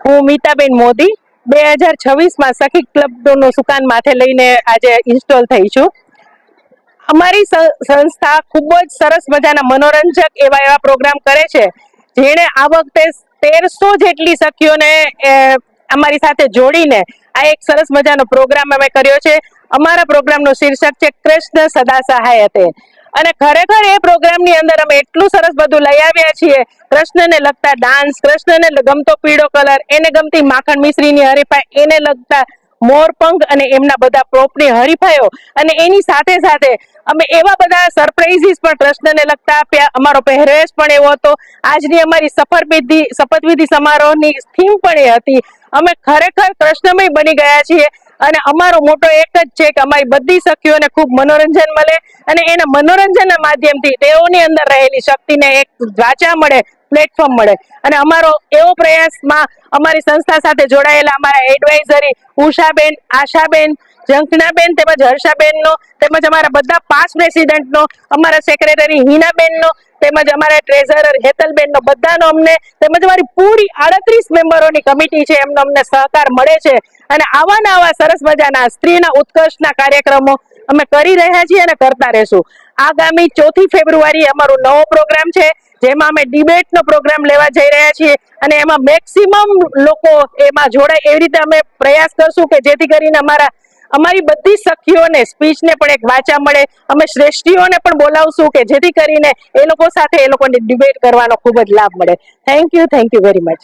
હું મીતાબેન મોદી 2026 સખી ક્લબનું સુકાન માથે લઈને આજે ઇન્સ્ટોલ થઈ છું. અમારી સંસ્થા ખૂબ જ સરસ મજાના મનોરંજક એવા પ્રોગ્રામ કરે છે, જેણે આ વખતે 1300 જેટલી સખીઓને અમારી સાથે જોડીને આ એક સરસ મજાનો પ્રોગ્રામ અમે કર્યો છે. અમારા પ્રોગ્રામનું શીર્ષક છે કૃષ્ણ સદા સહાય તે, અને ખરેખર એ પ્રોગ્રામની અંદર અમે એટલું સરસ બધું લઈ આવ્યા છીએ. કૃષ્ણને લગતા ડાન્સ, કૃષ્ણને ગમતો પીળો કલર, એને ગમતી માખણ મિશ્રીની હરીફાઈ, એને લગતા મોરપંખ અને એમના બધા પ્રોપની હરીફાઈઓ, અને એની સાથે સાથે અમે એવા બધા સરપ્રાઇઝીસ પણ કૃષ્ણને લગતા આપ્યા. અમારો પહેરવેશ પણ એવો હતો. આજની અમારી શપથવિધિ સમારોહની થીમ પણ એ હતી. અમે ખરેખર કૃષ્ણમય બની ગયા છીએ, અને અમારો મોટો એક જ છે કે અમારી બધી સખીઓને ખૂબ મનોરંજન મળે, અને એના મનોરંજનના માધ્યમથી તેઓની અંદર રહેલી શક્તિને એક વાચા મળે, પ્લેટફોર્મ મળે. અને અમારો એવો પ્રયાસમાં અમારી સંસ્થા સાથે જોડાયેલા અમારા એડવાઇઝરી ઉષાબેન, આશાબેન, ઝંખનાબેન તેમજ હર્ષાબેનનો, તેમજ અમારા બધા પાસ પ્રેસિડેન્ટનો, અમારા સેક્રેટરી હિનાબેનનો, તેમજ અમારા ટ્રેઝરર હેતલબેનનો, બધાનો અમને, તેમજ અમારી પૂરી 38 મેમ્બરોની કમિટી છે, એમનો અમને સહકાર મળે છે. અને આવા સરસ મજાના સ્ત્રીના ઉત્કર્ષના કાર્યક્રમો અમે કરી રહ્યા છીએ અને કરતા રહેશું. આગામી 4 ફેબ્રુઆરી અમારો નવો પ્રોગ્રામ છે, જેમાં અમે ડિબેટનો પ્રોગ્રામ લેવા જઈ રહ્યા છીએ, અને એમાં મેક્સિમમ લોકો એમાં જોડાય એવી રીતે અમે પ્રયાસ કરશું કે જેથી કરીને અમારી બધી સખીઓને સ્પીચને પણ એક વાચા મળે. અમે શ્રેષ્ઠીઓને પણ બોલાવશું કે જેથી કરીને એ લોકો સાથે એ લોકોની ડિબેટ કરવાનો ખૂબ જ લાભ મળે. Thank you very much.